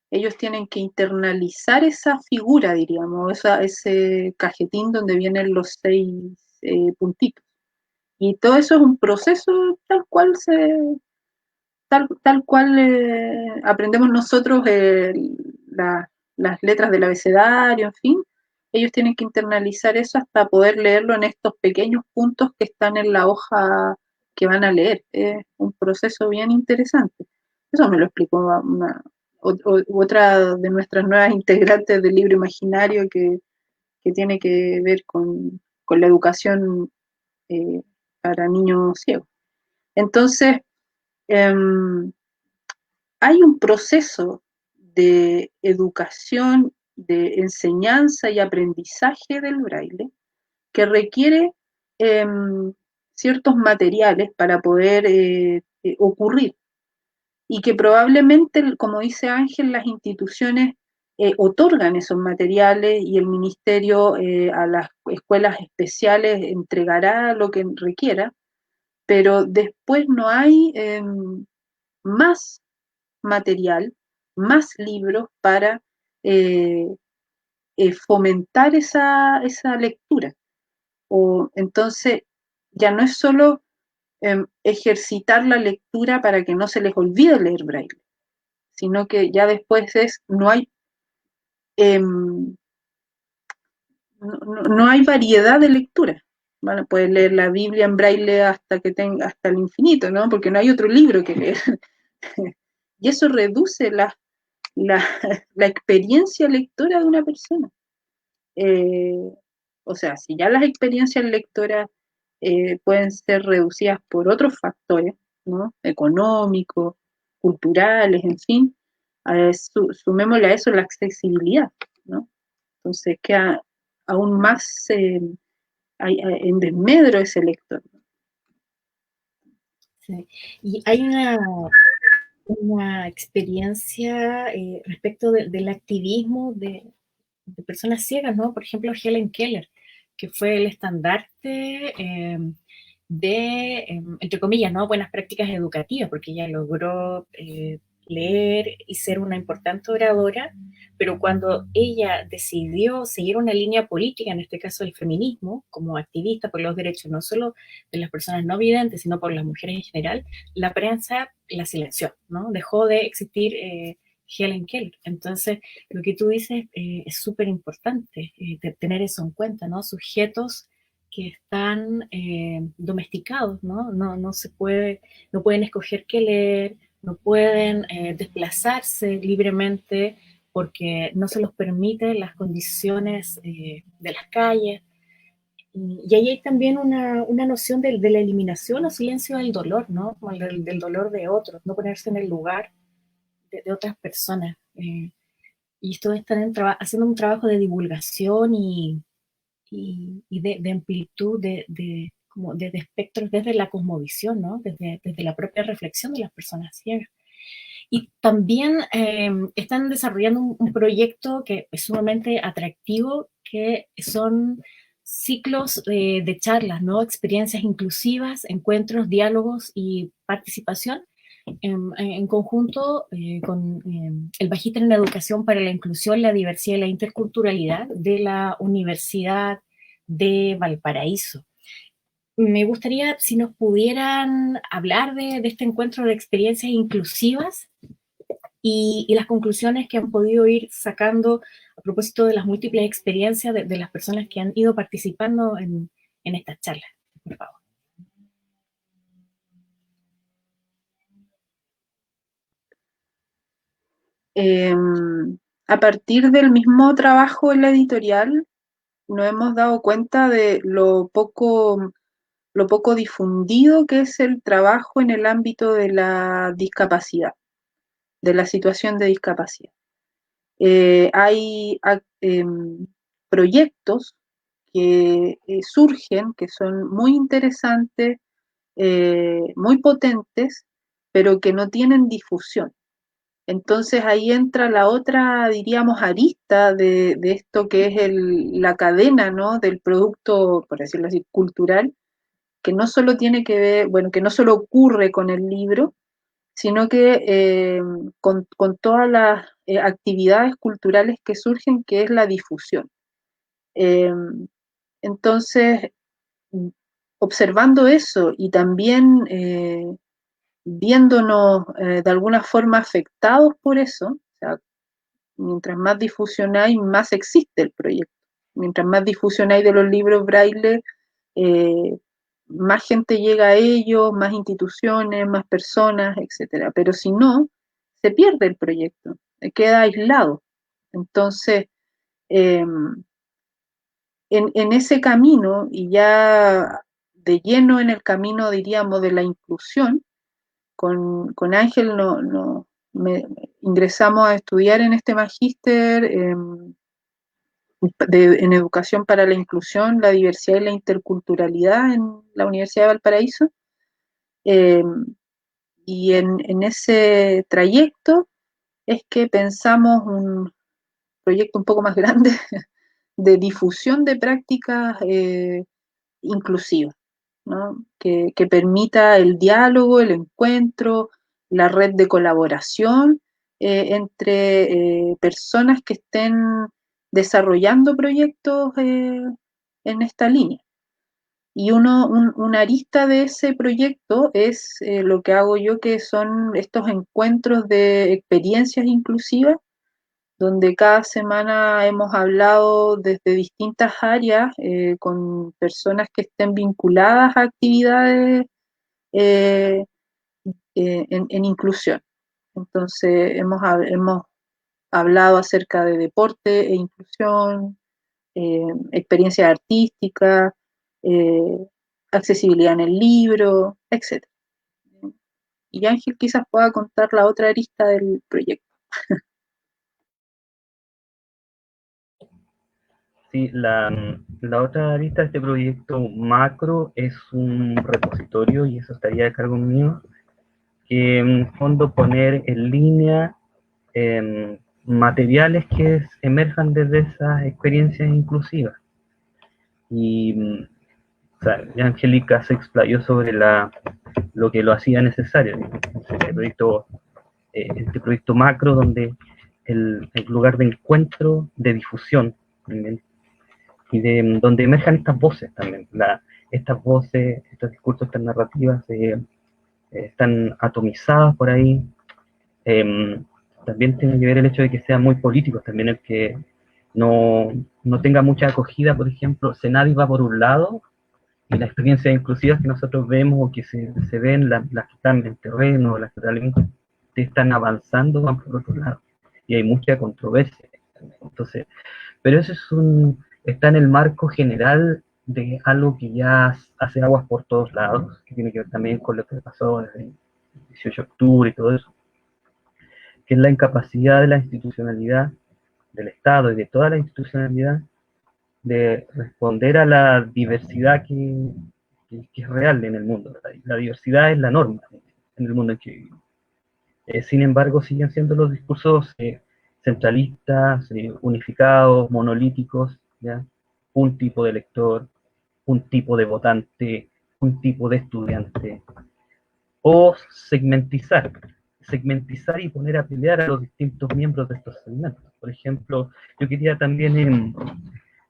S3: Ellos tienen que internalizar esa figura, diríamos, ese cajetín donde vienen los 6 puntitos. Y todo eso es un proceso tal cual aprendemos nosotros las letras del abecedario, en fin. Ellos tienen que internalizar eso hasta poder leerlo en estos pequeños puntos que están en la hoja que van a leer. Es un proceso bien interesante. Eso me lo explicó otra de nuestras nuevas integrantes del libro imaginario que tiene que ver con la educación para niños ciegos. Entonces, hay un proceso de educación, de enseñanza y aprendizaje del braille que requiere eh, ciertos materiales para poder ocurrir y que probablemente, como dice Ángel, las instituciones otorgan esos materiales y el ministerio a las escuelas especiales entregará lo que requiera, pero después no hay más material, más libros para eh, fomentar esa lectura. O entonces ya no es solo ejercitar la lectura para que no se les olvide leer braille, sino que ya después no hay no hay variedad de lectura. Bueno, puedes leer la Biblia en braille hasta el infinito, ¿no? Porque no hay otro libro que leer. Y eso reduce la, la experiencia lectora de una persona. Eh, o sea, si ya las experiencias lectoras pueden ser reducidas por otros factores, ¿no? Económicos, culturales, en fin, sumémosle a eso la accesibilidad, ¿no? Entonces queda aún más en desmedro ese lector.
S1: Sí. Y hay una experiencia respecto del activismo de personas ciegas, ¿no? Por ejemplo, Helen Keller, que fue el estandarte de, entre comillas, ¿no? Buenas prácticas educativas, porque ella logró leer y ser una importante oradora, pero cuando ella decidió seguir una línea política, en este caso el feminismo, como activista por los derechos no solo de las personas no videntes, sino por las mujeres en general, la prensa la silenció, ¿no? Dejó de existir Helen Keller. Entonces, lo que tú dices es súper importante, tener eso en cuenta, ¿no? Sujetos que están domesticados, ¿no? No se puede, no pueden escoger qué leer, no pueden desplazarse libremente porque no se los permiten las condiciones de las calles. Y ahí hay también una noción de la eliminación o silencio del dolor, ¿no? Como del dolor de otros, no ponerse en el lugar de otras personas. Y esto están haciendo un trabajo de divulgación y de amplitud como de espectros desde la cosmovisión, ¿no? Desde la propia reflexión de las personas ciegas. Y también están desarrollando un proyecto que es sumamente atractivo, que son ciclos de charlas, ¿no? Experiencias inclusivas, encuentros, diálogos y participación en conjunto con el Magíster en Educación para la Inclusión, la Diversidad y la Interculturalidad de la Universidad de Valparaíso. Me gustaría si nos pudieran hablar de este encuentro de experiencias inclusivas y las conclusiones que han podido ir sacando a propósito de las múltiples experiencias de las personas que han ido participando en estas charlas, por favor.
S3: A partir del mismo trabajo en la editorial, nos hemos dado cuenta de lo poco difundido que es el trabajo en el ámbito de la discapacidad, de la situación de discapacidad. Hay proyectos que surgen, que son muy interesantes, muy potentes, pero que no tienen difusión. Entonces ahí entra la otra, diríamos, arista de esto que es la cadena, ¿no? Del producto, por decirlo así, cultural, que no solo tiene que ver, bueno, que no solo ocurre con el libro, sino que con todas las actividades culturales que surgen, que es la difusión. Eh, entonces, observando eso y también viéndonos de alguna forma afectados por eso, o sea, mientras más difusión hay, más existe el proyecto. Mientras más difusión hay de los libros braille, eh, más gente llega a ellos, más instituciones, más personas, etcétera. Pero si no, se pierde el proyecto, queda aislado. Entonces, eh, en ese camino, y ya de lleno en el camino, diríamos, de la inclusión, con Ángel ingresamos a estudiar en este magíster en educación para la inclusión, la diversidad y la interculturalidad en la Universidad de Valparaíso. Eh, y en ese trayecto es que pensamos proyecto un poco más grande de difusión de prácticas inclusivas, ¿no? Que permita el diálogo, el encuentro, la red de colaboración entre personas que estén desarrollando proyectos en esta línea. Y una arista de ese proyecto es lo que hago yo, que son estos encuentros de experiencias inclusivas, donde cada semana hemos hablado desde distintas áreas con personas que estén vinculadas a actividades eh, en inclusión. Entonces, hemos hablado acerca de deporte e inclusión, experiencias artísticas, eh, accesibilidad en el libro, etc. Y Ángel quizás pueda contar la otra arista del proyecto.
S2: Sí, la otra arista de este proyecto macro es un repositorio, y eso estaría a cargo mío, que en fondo poner en línea materiales que emerjan desde esas experiencias inclusivas. Y o sea, Angélica se explayó sobre lo que lo hacía necesario. Este proyecto macro, donde el lugar de encuentro, de difusión también, y de donde emerjan estas voces también. Estas voces, estos discursos, estas narrativas están atomizadas por ahí. También tiene que ver el hecho de que sean muy políticos, también el que no tenga mucha acogida. Por ejemplo, Senadi va por un lado, y las experiencias inclusivas que nosotros vemos o que se ven, las que están en terreno, las que realmente están avanzando, van por otro lado. Y hay mucha controversia. Entonces, pero eso está en el marco general de algo que ya hace aguas por todos lados, que tiene que ver también con lo que pasó desde el 18 de octubre y todo eso, que es la incapacidad de la institucionalidad, del Estado y de toda la institucionalidad, de responder a la diversidad que es real en el mundo. La diversidad es la norma en el mundo en que vivimos. Sin embargo, siguen siendo los discursos centralistas, unificados, monolíticos, ¿ya? Un tipo de elector, un tipo de votante, un tipo de estudiante, o segmentizar y poner a pelear a los distintos miembros de estos segmentos. Por ejemplo, yo quería también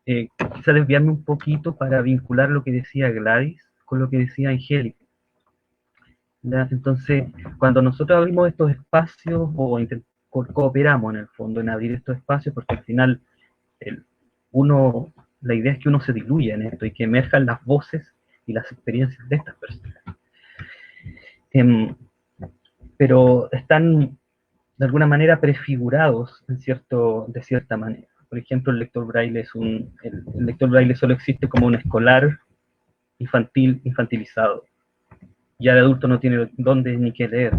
S2: quizá desviarme un poquito para vincular lo que decía Gladys con lo que decía Angélica. ¿Ya? Entonces, cuando nosotros abrimos estos espacios o cooperamos en el fondo en abrir estos espacios, porque al final el, la idea es que uno se diluya en esto y que emerjan las voces y las experiencias de estas personas. Pero están de alguna manera prefigurados de cierta manera. Por ejemplo, el lector braille el lector braille solo existe como un escolar infantilizado. Ya el adulto no tiene dónde ni qué leer.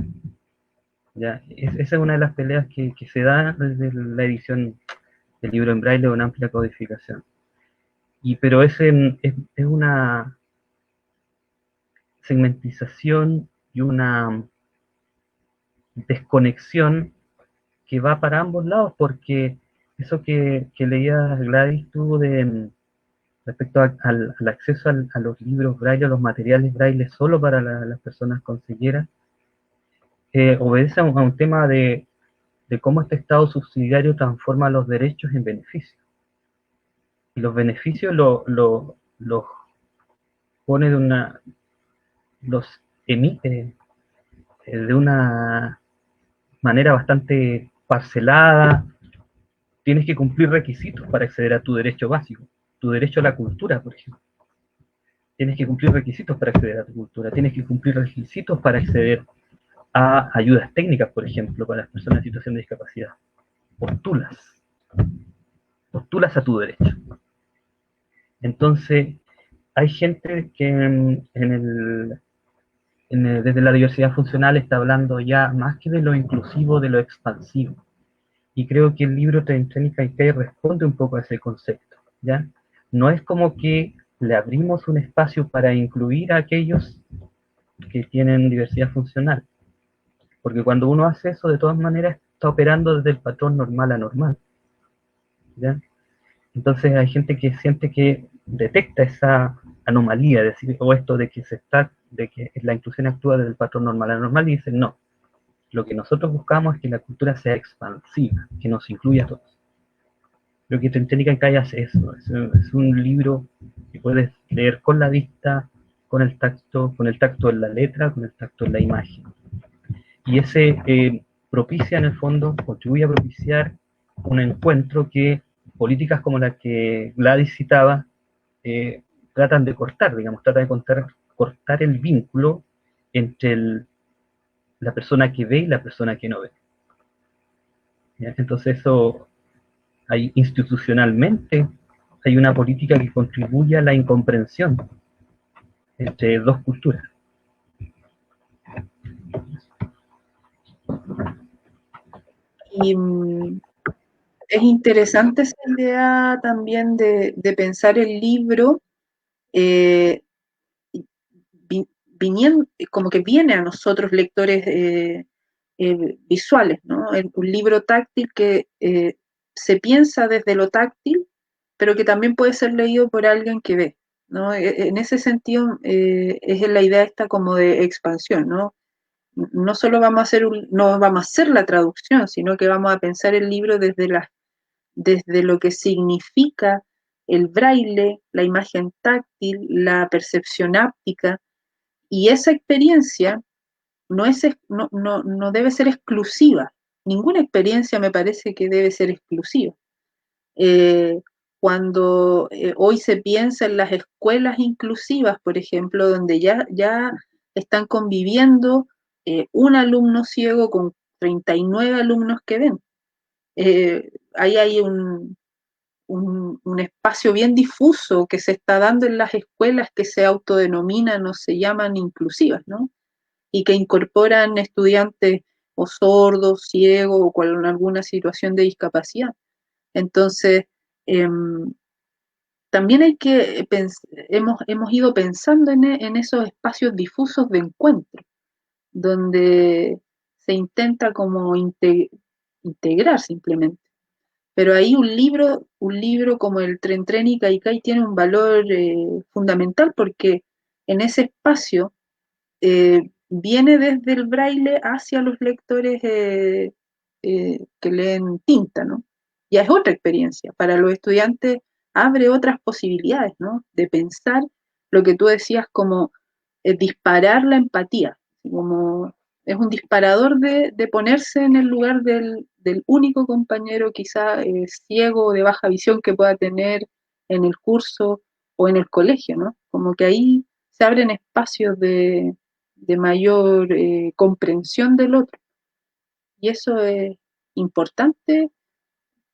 S2: ¿Ya? Esa es una de las peleas que se da desde la edición del libro en braille, una amplia codificación. Pero es una segmentización y una desconexión que va para ambos lados, porque eso que leía Gladys tuvo respecto al acceso a los libros braille, a los materiales braille solo para las personas con ceguera, obedece a un tema de cómo este Estado subsidiario transforma los derechos en beneficios. Y los beneficios los pone los emite de una manera bastante parcelada. Tienes que cumplir requisitos para acceder a tu derecho básico, tu derecho a la cultura, por ejemplo. Tienes que cumplir requisitos para acceder a tu cultura, tienes que cumplir requisitos para acceder a ayudas técnicas, por ejemplo, para las personas en situación de discapacidad. Postulas a tu derecho. Entonces, hay gente que desde la diversidad funcional está hablando ya más que de lo inclusivo, de lo expansivo. Y creo que el libro Tren y Kaikai responde un poco a ese concepto, ¿ya? No es como que le abrimos un espacio para incluir a aquellos que tienen diversidad funcional, porque cuando uno hace eso, de todas maneras, está operando desde el patrón normal a normal. ¿ya? Entonces hay gente que siente que detecta esa anomalía, o esto de que la inclusión actúa desde el patrón normal a normal, y dicen no, lo que nosotros buscamos es que la cultura sea expansiva, que nos incluya a todos. Lo que Técnica en Calle hace eso, es un libro que puedes leer con la vista, con el tacto en la letra, con el tacto en la imagen. Y ese propicia en el fondo, contribuye a propiciar un encuentro que políticas como la que Gladys citaba tratan de cortar, digamos, tratan de cortar el vínculo entre la persona que ve y la persona que no ve. ¿Ya? Entonces eso, hay institucionalmente, hay una política que contribuye a la incomprensión entre dos culturas.
S3: Y es interesante esa idea también de pensar el libro viniendo, como que viene a nosotros lectores visuales, ¿no? Un libro táctil que se piensa desde lo táctil, pero que también puede ser leído por alguien que ve, ¿no? En ese sentido es la idea esta como de expansión, ¿no? No solo vamos a hacer no vamos a hacer la traducción, sino que vamos a pensar el libro desde lo que significa el braille, la imagen táctil, la percepción áptica, y esa experiencia no debe ser exclusiva. Ninguna experiencia me parece que debe ser exclusiva. Cuando hoy se piensa en las escuelas inclusivas, por ejemplo, donde ya están conviviendo un alumno ciego con 39 alumnos que ven. Ahí hay un espacio bien difuso que se está dando en las escuelas que se autodenominan o se llaman inclusivas, ¿no? Y que incorporan estudiantes o sordos, ciegos o con alguna situación de discapacidad. Entonces, también hemos ido pensando en esos espacios difusos de encuentro, donde se intenta como integrar simplemente. Pero ahí un libro como el Tren Tren y Kaikai tiene un valor fundamental porque en ese espacio viene desde el braille hacia los lectores que leen tinta, ¿no? Ya es otra experiencia. Para los estudiantes abre otras posibilidades, ¿no? De pensar lo que tú decías como disparar la empatía, como es un disparador de ponerse en el lugar del único compañero quizá ciego o de baja visión que pueda tener en el curso o en el colegio, ¿no? Como que ahí se abren espacios de mayor comprensión del otro. Y eso es importante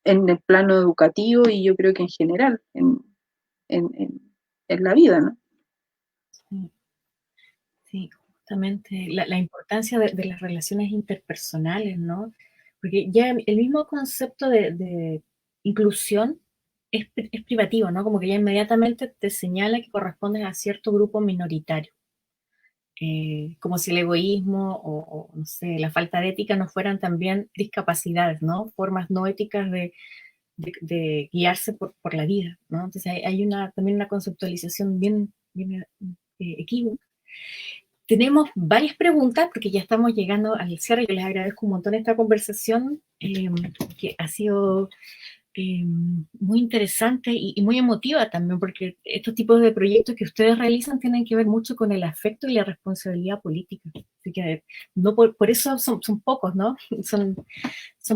S3: en el plano educativo y yo creo que en general, en, en la vida, ¿no?
S1: Sí, sí, justamente la importancia de las relaciones interpersonales, ¿no? Porque ya el mismo concepto de inclusión es privativo, ¿no? Como que ya inmediatamente te señala que correspondes a cierto grupo minoritario. Como si el egoísmo no sé, la falta de ética no fueran también discapacidades, ¿no? Formas no éticas de guiarse por la vida, ¿no? Entonces hay también una conceptualización bien equívoca. Tenemos varias preguntas porque ya estamos llegando al cierre. Yo les agradezco un montón esta conversación que ha sido muy interesante y muy emotiva también, porque estos tipos de proyectos que ustedes realizan tienen que ver mucho con el afecto y la responsabilidad política. Así que no por eso son pocos, ¿no? Son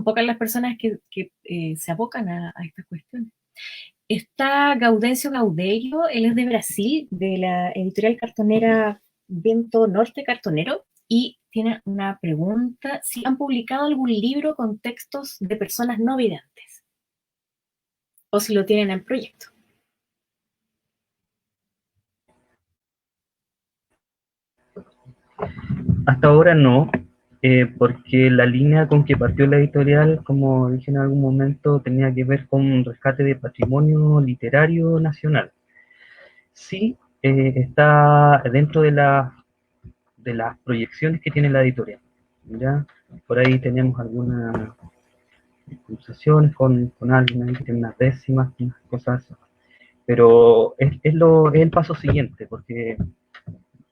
S1: pocas las personas que se abocan a estas cuestiones. Está Gaudencio Gaudello, él es de Brasil, de la editorial cartonera Viento Norte Cartonero, y tiene una pregunta: si han publicado algún libro con textos de personas no videntes, o si lo tienen en proyecto.
S2: Hasta ahora no, porque la línea con que partió la editorial, como dije en algún momento, tenía que ver con un rescate de patrimonio literario nacional. Sí, está dentro de las proyecciones que tiene la editorial. ¿Ya? Por ahí tenemos conversaciones con alguien ahí que tiene unas décimas, unas cosas así. Pero es el paso siguiente, porque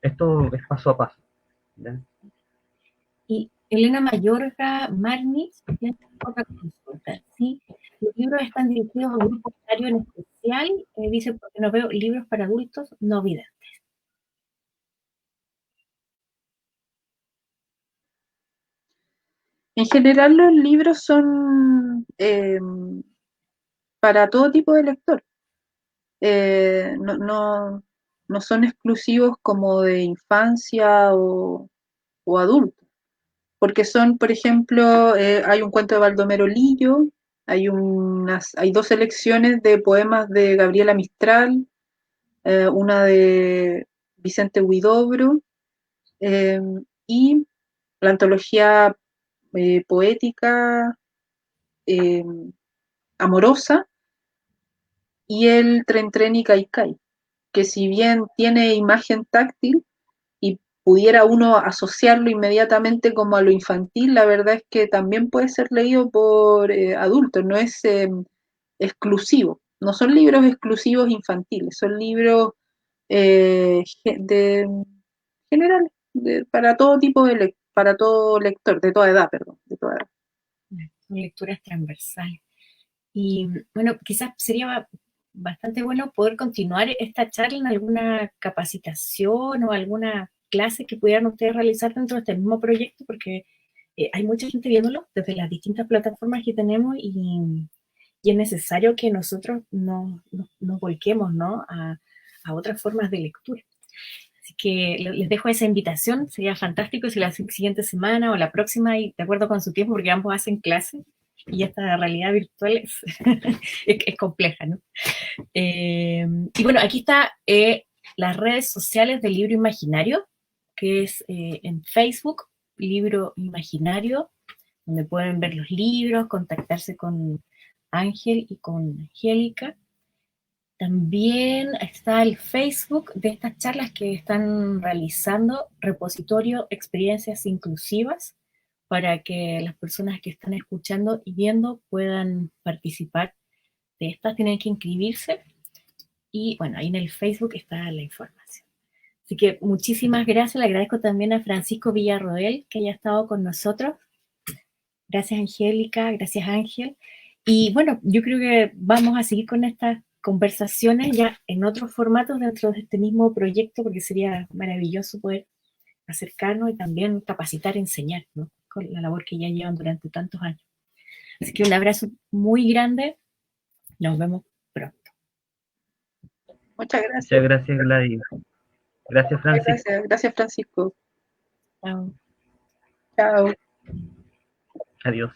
S2: esto es paso a paso, ¿ya?
S1: Y Elena Mayorga Marnix tiene otra consulta, ¿sí? Los libros están dirigidos a un grupo etario en especial, dice, porque no veo libros para adultos no videntes.
S3: En general los libros son para todo tipo de lector. No son exclusivos como de infancia o adultos, porque son, por ejemplo, hay un cuento de Baldomero Lillo, hay dos selecciones de poemas de Gabriela Mistral, una de Vicente Huidobro, eh, y la antología poética eh, amorosa y el Tren Tren y Cai Cai, que si bien tiene imagen táctil y pudiera uno asociarlo inmediatamente como a lo infantil, la verdad es que también puede ser leído por adultos, no es exclusivo, no son libros exclusivos infantiles, son libros de general, para todo tipo para todo lector, de toda edad, perdón, de toda edad.
S1: Son lecturas transversales. Y bueno, quizás sería bastante bueno poder continuar esta charla en alguna capacitación o alguna clase que pudieran ustedes realizar dentro de este mismo proyecto, porque hay mucha gente viéndolo desde las distintas plataformas que tenemos y es necesario que nosotros nos volquemos, ¿no? a otras formas de lectura. Así que les dejo esa invitación, sería fantástico si la siguiente semana o la próxima, y de acuerdo con su tiempo, porque ambos hacen clases y esta realidad virtual es compleja, ¿no? Y bueno, aquí está las redes sociales del Libro Imaginario, que es en Facebook, Libro Imaginario, donde pueden ver los libros, contactarse con Ángel y con Angélica. También está el Facebook de estas charlas que están realizando, Repositorio Experiencias Inclusivas, para que las personas que están escuchando y viendo puedan participar de estas. Tienen que inscribirse y bueno, ahí en el Facebook está la información. Así que muchísimas gracias, le agradezco también a Francisco Villarroel que haya estado con nosotros. Gracias Angélica, gracias Ángel. Y bueno, yo creo que vamos a seguir con estas conversaciones ya en otros formatos dentro de este mismo proyecto, porque sería maravilloso poder acercarnos y también capacitar, enseñar, ¿no? Con la labor que ya llevan durante tantos años. Así que un abrazo muy grande, nos vemos pronto.
S3: Muchas gracias.
S2: Muchas gracias, Gladys. Gracias, Francisco.
S3: Gracias, Francisco.
S1: Chao.
S3: Chao.
S2: Adiós.